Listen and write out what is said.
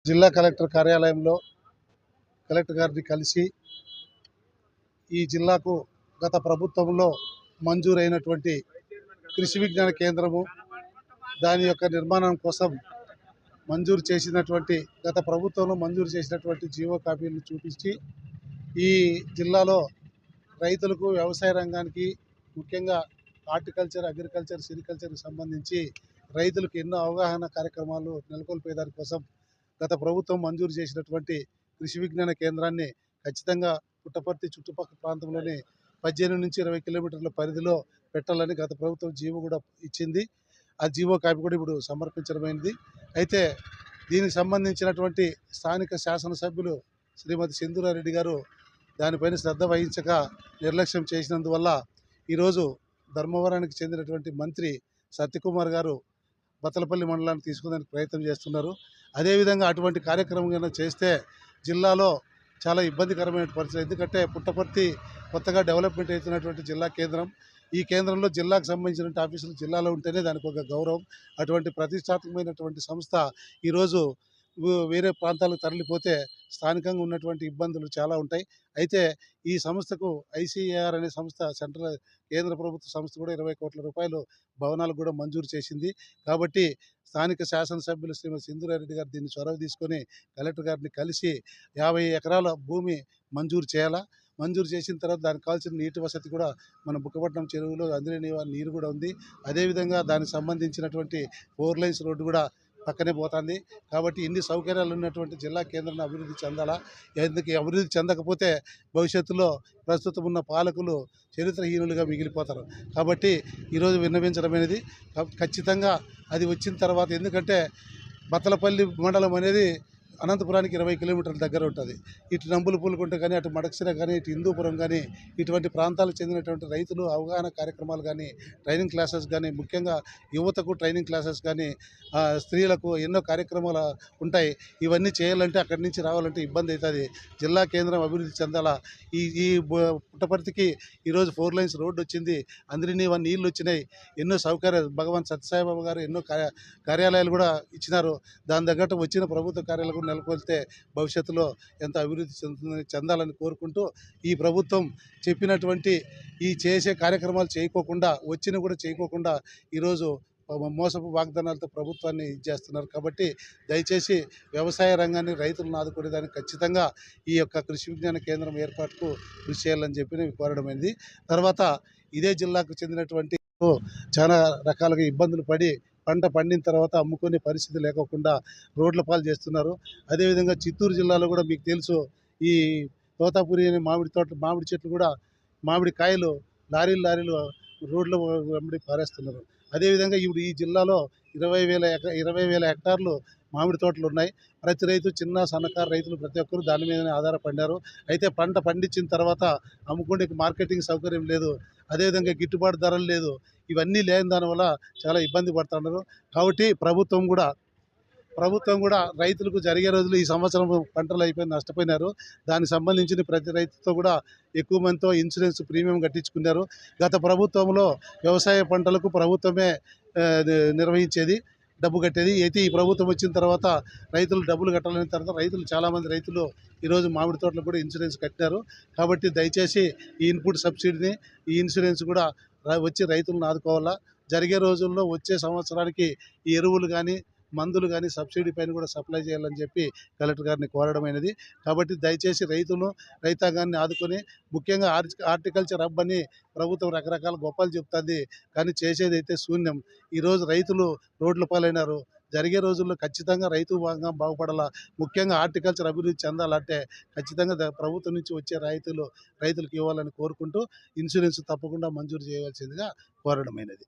జిల్లా కలెక్టర్ కార్యాలయంలో కలెక్టర్ గారిని కలిసి ఈ జిల్లాకు గత ప్రభుత్వంలో మంజూరైనటువంటి కృషి విజ్ఞాన కేంద్రము దాని యొక్క నిర్మాణం కోసం మంజూరు చేసినటువంటి గత ప్రభుత్వంలో మంజూరు చేసినటువంటి జీవో కాపీలను చూపించి ఈ జిల్లాలో రైతులకు వ్యవసాయ రంగానికి ముఖ్యంగా హార్టికల్చర్, అగ్రికల్చర్, సిరికల్చర్కి సంబంధించి రైతులకు ఎన్నో అవగాహన కార్యక్రమాలు నెలకొల్పేదాని కోసం గత ప్రభుత్వం మంజూరు చేసినటువంటి కృషి విజ్ఞాన కేంద్రాన్ని ఖచ్చితంగా పుట్టపర్తి చుట్టుపక్కల ప్రాంతంలోని 18 నుంచి 20 కిలోమీటర్ల పరిధిలో పెట్టాలని గత ప్రభుత్వం జీవో కూడా ఇచ్చింది. ఆ జీవో కాపీ కూడా ఇప్పుడు సమర్పించడమైంది. అయితే దీనికి సంబంధించినటువంటి స్థానిక శాసనసభ్యులు శ్రీమతి సింధూరారెడ్డి గారు దానిపైన శ్రద్ధ వహించక నిర్లక్ష్యం చేసినందువల్ల ఈరోజు ధర్మవరానికి చెందినటువంటి మంత్రి సత్యకుమార్ గారు బత్తలపల్లి మండలాన్ని తీసుకునేందుకు ప్రయత్నం చేస్తున్నారు. అదేవిధంగా అటువంటి కార్యక్రమం చేస్తే జిల్లాలో చాలా ఇబ్బందికరమైన పరిస్థితి. ఎందుకంటే పుట్టపర్తి కొత్తగా డెవలప్మెంట్ అవుతున్నటువంటి జిల్లా కేంద్రం. ఈ కేంద్రంలో జిల్లాకు సంబంధించినటువంటి ఆఫీసులు జిల్లాలో ఉంటేనే దానికి ఒక గౌరవం. అటువంటి ప్రతిష్టాత్మకమైనటువంటి సంస్థ ఈరోజు వేరే ప్రాంతాలకు తరలిపోతే స్థానికంగా ఉన్నటువంటి ఇబ్బందులు చాలా ఉంటాయి. అయితే ఈ సంస్థకు ఐసీఏఆర్ అనే సంస్థ సెంట్రల్ కేంద్ర ప్రభుత్వ సంస్థ కూడా 20 కోట్ల రూపాయలు భవనాలకు కూడా మంజూరు చేసింది. కాబట్టి స్థానిక శాసనసభ్యులు శ్రీమతి సింధూరారెడ్డి గారు దీన్ని చొరవ తీసుకొని కలెక్టర్ గారిని కలిసి 50 ఎకరాల భూమి మంజూరు చేయాలా. మంజూరు చేసిన తర్వాత దానికి కావాల్సిన నీటి వసతి కూడా మన బుక్కపట్నం చెరువులో అందిన నీరు కూడా ఉంది. అదేవిధంగా దానికి సంబంధించినటువంటి 4 లైన్స్ రోడ్డు కూడా పక్కనే పోతుంది. కాబట్టి ఇన్ని సౌకర్యాలు ఉన్నటువంటి జిల్లా కేంద్రాన్ని అభివృద్ధి చెందాలా. ఎందుకు అభివృద్ధి చెందకపోతే భవిష్యత్తులో ప్రస్తుతం ఉన్న పాలకులు చరిత్రహీనులుగా మిగిలిపోతారు. కాబట్టి ఈరోజు విన్నవించడం అనేది ఖచ్చితంగా అది వచ్చిన తర్వాత, ఎందుకంటే బత్తలపల్లి మండలం అనేది అనంతపురానికి 20 కిలోమీటర్ల దగ్గర ఉంటుంది. ఇటు నంబులపూలుకుంట కానీ, అటు మడకసిర కానీ, ఇటు హిందూపురం కానీ, ఇటువంటి ప్రాంతాలకు చెందినటువంటి రైతులు అవగాహన కార్యక్రమాలు కానీ, ట్రైనింగ్ క్లాసెస్ కానీ, ముఖ్యంగా యువతకు ట్రైనింగ్ క్లాసెస్ కానీ, స్త్రీలకు ఎన్నో కార్యక్రమాలు ఉంటాయి. ఇవన్నీ చేయాలంటే అక్కడి నుంచి రావాలంటే ఇబ్బంది అవుతుంది. జిల్లా కేంద్రం అభివృద్ధి చెందాలా. ఈ పుట్టపర్తికి ఈరోజు 4 లైన్స్ రోడ్డు వచ్చింది. అందరినీ నీళ్ళు వచ్చినాయి. ఎన్నో సౌకర్యాలు భగవాన్ సత్యసాయిబాబా గారు ఎన్నో కార్యాలయాలు కూడా ఇచ్చినారు. దాని తగ్గట్టు వచ్చిన ప్రభుత్వ కార్యాలయాలు నెలకొల్తే భవిష్యత్తులో ఎంత అభివృద్ధి చెందాలని కోరుకుంటూ, ఈ ప్రభుత్వం చెప్పినటువంటి ఈ చేసే కార్యక్రమాలు చేయకోకుండా, వచ్చిన కూడా చేయకోకుండా ఈరోజు మోసపు వాగ్దానాలతో ప్రభుత్వాన్ని చేస్తున్నారు. కాబట్టి దయచేసి వ్యవసాయ రంగాన్ని, రైతులను ఆదుకునేదానికి ఖచ్చితంగా ఈ యొక్క కృషి విజ్ఞాన కేంద్రం ఏర్పాటుకు కృషి చేయాలని చెప్పి కోరడమైంది. తర్వాత ఇదే జిల్లాకు చెందినటువంటి చాలా రకాలుగా ఇబ్బందులు పడి పంట పండిన తర్వాత అమ్ముకునే పరిస్థితి లేకుండా రోడ్ల పాలు చేస్తున్నారు. అదేవిధంగా చిత్తూరు జిల్లాలో కూడా మీకు తెలుసు, ఈ తోతాపురి అనే మామిడి చెట్లు కూడా మామిడి కాయలు లారీలు రోడ్ల వెంబడి పారేస్తున్నారు. అదేవిధంగా ఇప్పుడు ఈ జిల్లాలో 20,000 హెక్టార్లు మామిడి తోటలు ఉన్నాయి. ప్రతి రైతు, చిన్న సన్నకారు రైతులు ప్రతి ఒక్కరు దాని మీదనే ఆధారపడ్డారు. అయితే పంట పండించిన తర్వాత అమ్ముకునే మార్కెటింగ్ సౌకర్యం లేదు. అదేవిధంగా గిట్టుబాటు ధరలు లేదు. ఇవన్నీ లేని దానివల్ల చాలా ఇబ్బంది పడుతున్నారు. కాబట్టి ప్రభుత్వం కూడా రైతులకు జరిగే రోజులు ఈ సంవత్సరం పంటలు అయిపోయి నష్టపోయినారు. దానికి సంబంధించిన ప్రతి రైతుతో కూడా ఎక్కువ మందితో ఇన్సూరెన్స్ ప్రీమియం కట్టించుకున్నారు. గత ప్రభుత్వంలో వ్యవసాయ పంటలకు ప్రభుత్వమే నిర్వహించేది, డబ్బు కట్టేది. అయితే ఈ ప్రభుత్వం వచ్చిన తర్వాత రైతులు డబ్బులు కట్టాలని తర్వాత చాలామంది రైతులు ఈరోజు మామిడి తోటలకు కూడా ఇన్సూరెన్స్ కట్టినారు. కాబట్టి దయచేసి ఈ ఇన్పుట్ సబ్సిడీని, ఈ ఇన్సూరెన్స్ కూడా వచ్చి రైతులను ఆదుకోవాలా. జరిగే రోజుల్లో వచ్చే సంవత్సరానికి ఈ ఎరువులు కానీ, మందులు కానీ సబ్సిడీ పైన కూడా సప్లై చేయాలని చెప్పి కలెక్టర్ గారిని కోరడమైనది. కాబట్టి దయచేసి రైతాంగాన్ని ఆదుకొని, ముఖ్యంగా హార్టికల్చర్ హబ్ అని ప్రభుత్వం రకరకాల గొప్పలు చెప్తుంది, కానీ చేసేది అయితే శూన్యం. ఈరోజు రైతులు రోడ్ల పాలైనారు. జరిగే రోజుల్లో ఖచ్చితంగా రైతు బాగుపడాలా. ముఖ్యంగా హార్టికల్చర్ అభివృద్ధి చెందాలంటే ఖచ్చితంగా ప్రభుత్వం నుంచి వచ్చే రైతులకు ఇవ్వాలని కోరుకుంటూ ఇన్సూరెన్స్ తప్పకుండా మంజూరు చేయవలసిందిగా కోరడమైనది.